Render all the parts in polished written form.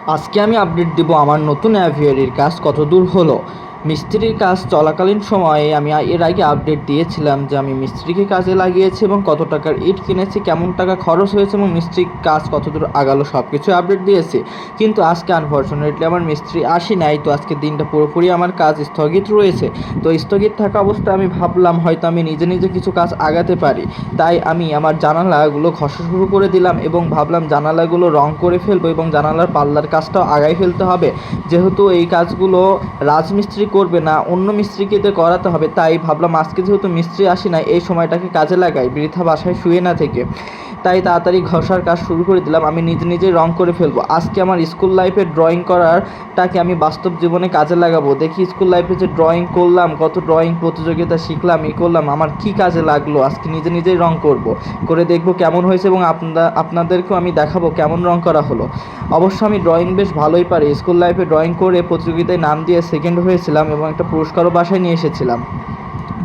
আজকে আমি আপডেট দিব আমার নতুন অ্যাভিয়ারির কাজ কতদূর হলো। মিস্ত্রির কাজ চলাকালীন সময়ে আমি এর আগে আপডেট দিয়েছিলাম যে আমি মিস্ত্রিকে কাজে লাগিয়েছি এবং কত টাকার ইট কিনেছি, কেমন টাকা খরচ হয়েছে এবং মিস্ত্রির কাজ কতদূর আগালো সব কিছু আপডেট দিয়েছি। কিন্তু আজকে আনফর্চুনেটলি আমার মিস্ত্রি আসি নাই, তো আজকে দিনটা পুরোপুরি আমার কাজ স্থগিত রয়েছে। তো স্থগিত থাকা অবস্থায় আমি ভাবলাম হয়তো আমি নিজে নিজে কিছু কাজ আগাতে পারি, তাই আমি আমার জানালাগুলো ঘষা শুরু করে দিলাম এবং ভাবলাম জানালাগুলো রং করে ফেলবো এবং জানালার পাল্লার কাজটাও আগাই ফেলতে হবে। যেহেতু এই কাজগুলো রাজমিস্ত্রি করবে না, অন্য মিস্ত্রিকে দিয়ে করাতে হবে, তাই ভাবলাম আজকে যেহেতু মিস্ত্রি আসি না, এই সময়টাকে কাজে লাগাই, বৃথা বাসায় শুয়ে না থেকে। তাই তাড়াতাড়ি ঘষার কাজ শুরু করে দিলাম। আমি নিজে নিজেই রং করে ফেলবো। আজকে আমার স্কুল লাইফে ড্রয়িং করারটাকে আমি বাস্তব জীবনে কাজে লাগাবো। দেখি স্কুল লাইফে যে ড্রয়িং করলাম, কত ড্রয়িং প্রতিযোগিতা শিখলাম, করলাম, আমার কি কাজে লাগলো। আজকে নিজে নিজেই রং করব, করে দেখবো কেমন হয়েছে এবং আপনাদেরকেও আমি দেখাবো কেমন রং করা হলো। অবশ্য আমি ড্রয়িং বেশ ভালোই পারি। স্কুল লাইফে ড্রয়িং করে প্রতিযোগিতায় নাম দিয়ে সেকেন্ড হয়েছিলাম এবং একটা পুরস্কারও বাসায় নিয়ে এসেছিলাম।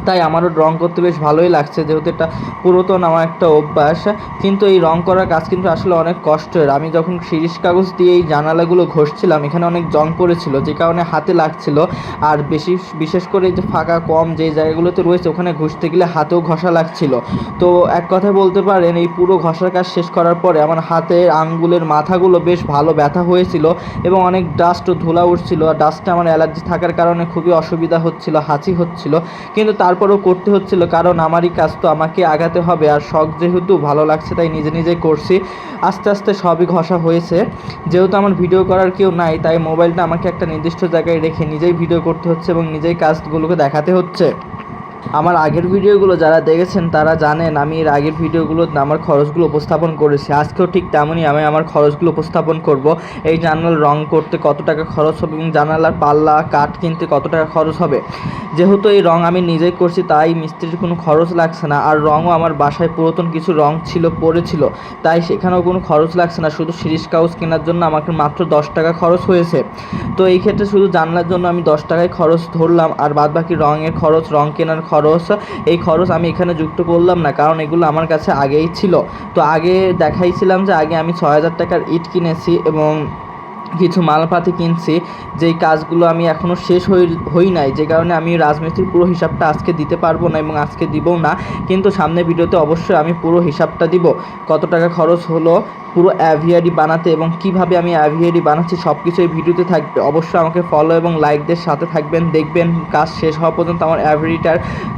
তাই আমারও রং করতে বেশ ভালোই লাগছে, যেহেতু এটা পুরাতন আমার একটা অভ্যাস। কিন্তু এই রং করার কাজ কিন্তু আসলে অনেক কষ্টের। আমি যখন শিরিষ কাগজ দিয়ে এই জানালাগুলো ঘষছিলাম, এখানে অনেক জং পড়েছিল, যে কারণে হাতে লাগছিল। আর বিশেষ করে যে ফাঁকা কম যে জায়গাগুলোতে রয়েছে ওখানে ঘষতে গেলে হাতেও ঘষা লাগছিল। তো এক কথায় বলতে পারেন এই পুরো ঘষার কাজ শেষ করার পরে আমার হাতের আঙ্গুলের মাথাগুলো বেশ ভালো ব্যথা হয়েছিল এবং অনেক ডাস্ট ও ধুলা উঠছিল। আর ডাস্টে আমার অ্যালার্জি থাকার কারণে খুবই অসুবিধা হচ্ছিল, হাঁচি হচ্ছিল। কিন্তু তারপরেও করতে হচ্ছিল, কারণ আমারই কাজ তো আমাকে আগাতে হবে। আর শখ যেহেতু ভালো লাগছে তাই নিজে নিজেই করছি। আস্তে আস্তে সবই ঘষা হয়েছে। যেহেতু আমার ভিডিও করার কেউ নাই, তাই মোবাইলটা আমাকে একটা নির্দিষ্ট জায়গায় রেখে নিজেই ভিডিও করতে হচ্ছে এবং নিজেই কাজগুলোকে দেখাতে হচ্ছে। আমার আগের ভিডিওগুলো যারা দেখেছেন তারা জানেন আমি এর আগের ভিডিওগুলোতে আমার খরচগুলো উপস্থাপন করেছি। আজকেও ঠিক তেমনই আমি আমার খরচগুলো উপস্থাপন করব। এই জানালার রং করতে কত টাকা খরচ হবে এবং জানালার পাল্লা কাঠ কিনতে কত টাকা খরচ হবে। যেহেতু এই রং আমি নিজেই করছি তাই মিস্ত্রির কোনো খরচ লাগছে না। আর রঙও আমার বাসায় পুরাতন কিছু রং ছিল, পড়েছিল, তাই সেখানেও কোনো খরচ লাগছে না। শুধু শিরিষ কাগজ কেনার জন্য আমাকে মাত্র 10 টাকা খরচ হয়েছে। তো এই ক্ষেত্রে শুধু জানলার জন্য আমি 10 টাকায় খরচ ধরলাম, আর বাদবাকি রঙের খরচ, রং কেনার খরচ, এই খরচ আমি এখানে যুক্ত করলাম না, কারণ এগুলো আমার কাছে আগেই ছিল। তো আগে দেখাইছিলাম যে আগে আমি 6,000 টাকার ইট কিনেছি এবং কিছু মালপাতি কিনছি, যেই কাজগুলো আমি এখনও শেষ হই নাই, যে কারণে আমি রাজমিস্ত্রির পুরো হিসাবটা আজকে দিতে পারবো না এবং আজকে দিবও না। কিন্তু সামনের ভিডিওতে অবশ্যই আমি পুরো হিসাবটা দিব, কত টাকা খরচ হলো পুরো অ্যাভিয়ারি বানাতে এবং কিভাবে আমি অ্যাভিয়ারি বানাচ্ছি সব কিছু এই ভিডিওতে থাকবে। অবশ্যই আমাকে ফলো এবং লাইকদের সাথে থাকবেন, দেখবেন কাজ শেষ হওয়া পর্যন্ত আমার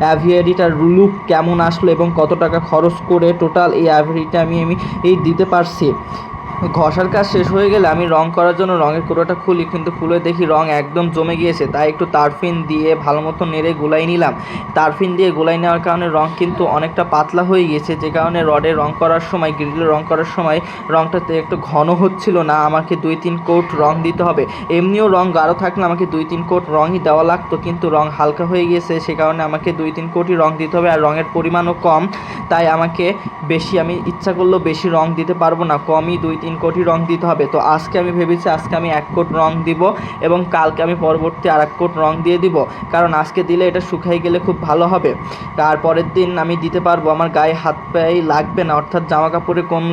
অ্যাভিয়ারিটার লুক কেমন আসলো এবং কত টাকা খরচ করে টোটাল এই অ্যাভিয়ারিটা আমি এই দিতে পারছি। ঘষার কাজ শেষ হয়ে গেলে আমি রং করার জন্য রঙের কোটোটা খুলি, কিন্তু খুলে দেখি রং একদম জমে গিয়েছে। তাই একটু তারফিন দিয়ে ভালো মতো নেড়ে গুলাই নিলাম। তারফিন দিয়ে গুলাই নেওয়ার কারণে রং কিন্তু অনেকটা পাতলা হয়ে গিয়েছে, যে কারণে রডে রং করার সময়, গ্রিলে রং করার সময় রংটাতে একটু ঘন হচ্ছিল না। আমাকে 2-3 কোট রং দিতে হবে। এমনিও রং গাঢ় থাকলে আমাকে 2-3 কোট রঙই দেওয়া লাগতো, কিন্তু রং হালকা হয়ে গিয়েছে, সে কারণে আমাকে 2-3 কোটই রং দিতে হবে। আর রঙের পরিমাণও কম, তাই আমাকে আমি ইচ্ছা করলেও বেশি রং দিতে পারবো না, কমই 2-3 কোটি রং দিতে হবে। তো আজকে আমি ভেবেছি আজকে আমি 1 কোট রং দিব এবং কালকে আমি পরবর্তী আর 1 কোট রং দিয়ে দিব, কারণ আজকে দিলে এটা শুকাই গেলে খুব ভালো হবে। আর পরের দিন আমি দিতে পারবো, আমার গায়ে হাত পায়ে লাগবে না, অর্থাৎ জামা কাপড়ে কোন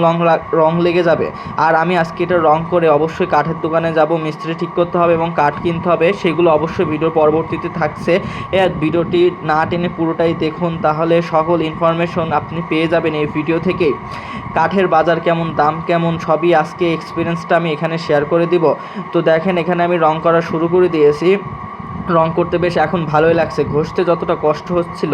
রং লেগে যাবে। আর আমি আজকে এটা রং করে অবশ্যই কাঠের দোকানে যাব, মিস্ত্রি ঠিক করতে হবে এবং কাঠ কিনতে হবে। সেগুলো অবশ্যই ভিডিওর পরবর্তীতে থাকছে। ভিডিওটি না টেনে পুরোটাই দেখুন, তাহলে সকল ইনফরমেশন আপনি পেয়ে যাবেন এই ভিডিও থেকেই। কাঠের বাজার কেমন, দাম কেমন, সবই আজকে এক্সপিরিয়েন্সটা আমি এখানে শেয়ার করে দিব। তো দেখেন এখানে আমি রং করা শুরু করে দিয়েছি। রং করতে বেশ এখন ভালোই লাগছে। ঘষতে যতটা কষ্ট হচ্ছিল,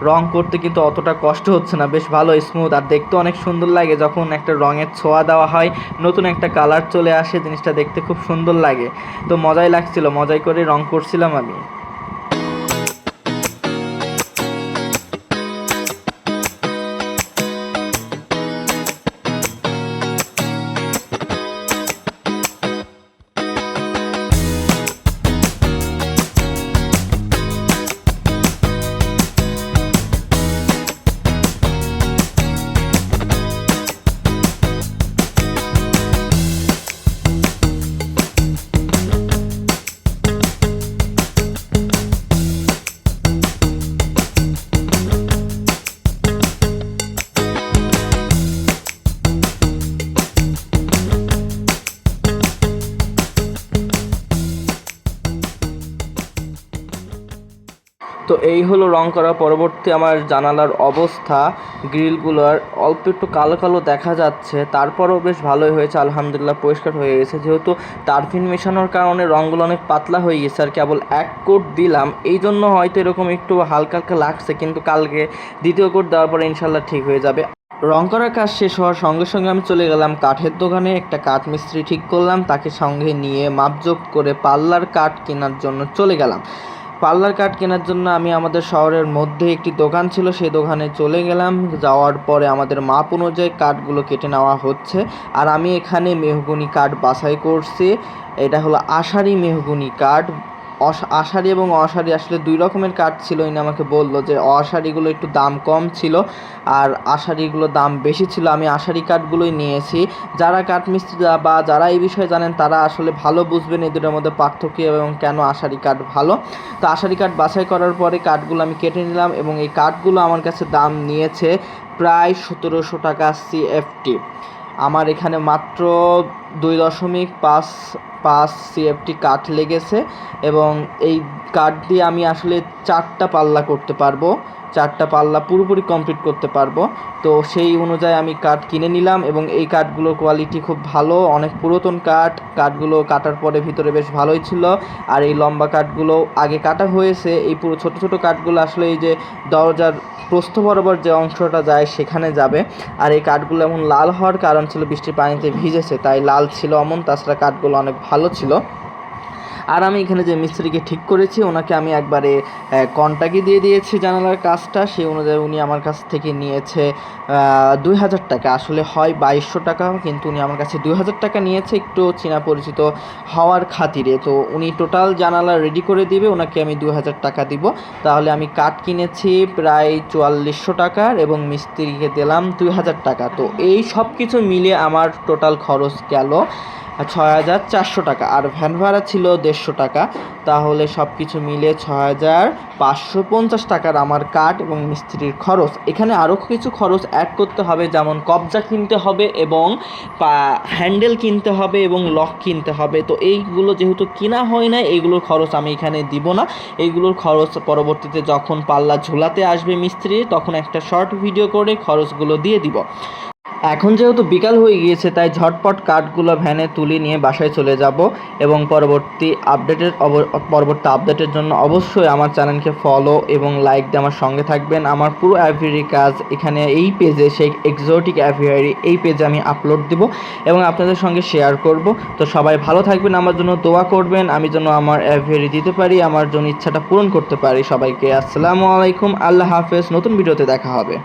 রং করতে কিন্তু অতটা কষ্ট হচ্ছে না, বেশ ভালো স্মুথ। আর দেখতে অনেক সুন্দর লাগে যখন একটা রঙের ছোঁয়া দেওয়া হয়, নতুন একটা কালার চলে আসে, জিনিসটা দেখতে খুব সুন্দর লাগে। তো মজাই লাগছিল, মজাই করে রং করছিলাম আমি। তো এই হলো রং করা পরবর্তী আমার জানালার অবস্থা। গ্রিলগুলোর অল্প একটু কালো কালো দেখা যাচ্ছে, তারপরও বেশ ভালোই হয়েছে, আলহামদুলিল্লাহ পরিষ্কার হয়ে গেছে। যেহেতু টারফিন মেশানোর কারণে রঙগুলো অনেক পাতলা হয়ে গেছে আর কেবল এক কোট দিলাম, এই জন্য হয়তো এরকম একটু হালকা হালকা লাগছে, কিন্তু কালকে দ্বিতীয় কোট দেওয়ার পরে ইনশাল্লাহ ঠিক হয়ে যাবে। রং করার কাজ শেষ হওয়ার সঙ্গে সঙ্গে আমি চলে গেলাম কাঠের দোকানে। একটা কাঠ মিস্ত্রি ঠিক করলাম, তাকে সঙ্গে নিয়ে মাপজোক করে পাল্লার কাঠ কেনার জন্য চলে গেলাম। পাল্লার কাঠ কেনার জন্য আমি আমাদের শহরের মধ্যে একটি দোকান ছিল, সেই দোকানে চলে গেলাম। যাওয়ার পরে আমাদের মাপ অনুযায়ী কাঠগুলো কেটে নেওয়া হচ্ছে। আর আমি এখানে মেহগনি কাঠ বাছাই করছি। এটা হলো আষাঢ়ি মেহগনি কাঠ। আষাঢ়ি এবং অষাঢ়ি আসলে দুই রকমের কাঠ ছিল। ইনি আমাকে বললো যে অষাঢ়িগুলো একটু দাম কম ছিল আর আষাঢ়িগুলো দাম বেশি ছিল। আমি আষাঢ়ি কাঠগুলোই নিয়েছি। যারা কাঠমিস্ত্রি বা যারা এই বিষয়ে জানেন তারা আসলে ভালো বুঝবেন এই দুটোর মধ্যে পার্থক্য এবং কেন আষাঢ়ি কাঠ ভালো। তো আষাঢ়ি কাঠ বাছাই করার পরে কাঠগুলো আমি কেটে নিলাম এবং এই কাঠগুলো আমার কাছে দাম নিয়েছে প্রায় 1700 টাকা CFT। আমার এখানে মাত্র 2.5 CFT কাঠ লেগেছে এবং এই কাঠ দিয়ে আমি আসলে 4টা পাল্লা করতে পারবো, 4টা পাল্লা পুরোপুরি কমপ্লিট করতে পারবো। তো সেই অনুযায়ী আমি কাঠ কিনে নিলাম এবং এই কাঠগুলোর কোয়ালিটি খুব ভালো, অনেক পুরাতন কাঠ। কাঠগুলো কাটার পরে ভিতরে বেশ ভালোই ছিল। আর এই লম্বা কাঠগুলো আগে কাটা হয়েছে, এই পুরো ছোটো ছোটো কাঠগুলো আসলে এই যে দরজার প্রস্থ বরাবর যে অংশটা যায় সেখানে যাবে। আর এই কাঠগুলো এমন লাল হওয়ার কারণ ছিল বৃষ্টির পানিতে ভিজেছে, তাই লাল ছিল অমন। তাছাড়া কাঠগুলো অনেক ভালো ছিল। আর আমি এখানে যে মিস্ত্রিকে ঠিক করেছি ওনাকে আমি একবারে কন্ট্রাক্টই দিয়ে দিয়েছি জানালার কাজটা। সেই অনুযায়ী উনি আমার কাছ থেকে নিয়েছে 2000 টাকা। আসলে হয় 2200 টাকা, কিন্তু উনি আমার কাছে 2000 টাকা নিয়েছে, একটু চেনা পরিচিত হওয়ার খাতিরে। তো উনি টোটাল জানালা রেডি করে দিবে, ওনাকে আমি 2000 টাকা দিব। তাহলে আমি কাঠ কিনেছি প্রায় 4400 টাকার এবং মিস্ত্রিকে দিলাম 2000 টাকা। তো এই সব কিছু মিলে আমার টোটাল খরচ গেল 6400 টাকা। আর ভ্যান ভাড়া ছিল 150 টাকা। তাহলে সব কিছু মিলে 6550 টাকার আমার কাঠ এবং মিস্ত্রির খরচ। এখানে আরও কিছু খরচ অ্যাড করতে হবে, যেমন কবজা কিনতে হবে এবং হ্যান্ডেল কিনতে হবে এবং লক কিনতে হবে। তো এইগুলো যেহেতু কিনা হয় না, এইগুলোর খরচ আমি এখানে দিব না। এইগুলোর খরচ পরবর্তীতে যখন পাল্লা ঝোলাতে আসবে মিস্ত্রি, তখন একটা শর্ট ভিডিও করে খরচগুলো দিয়ে দিব। এখন যেহেতু বিকাল হয়ে গিয়েছে, তাই ঝটপট কাঠগুলো ভ্যানে তুলে নিয়ে বাসায় চলে যাব এবং পরবর্তী আপডেটের জন্য অবশ্যই আমার চ্যানেলকে ফলো এবং লাইক দিয়ে আমার সঙ্গে থাকবেন। আমার পুরো অ্যাভিয়ারি কাজ এখানে এই পেজে, সেই এক্সোটিক অ্যাভিয়ারি এই পেজে আমি আপলোড দিব এবং আপনাদের সঙ্গে শেয়ার করব। তো সবাই ভালো থাকবেন, আমার জন্য দোয়া করবেন, আমি যেন আমার অ্যাভিয়ারি দিতে পারি, আমার জন্য ইচ্ছাটা পূরণ করতে পারি। সবাইকে আসসালামু আলাইকুম, আল্লাহ হাফেজ। নতুন ভিডিওতে দেখা হবে।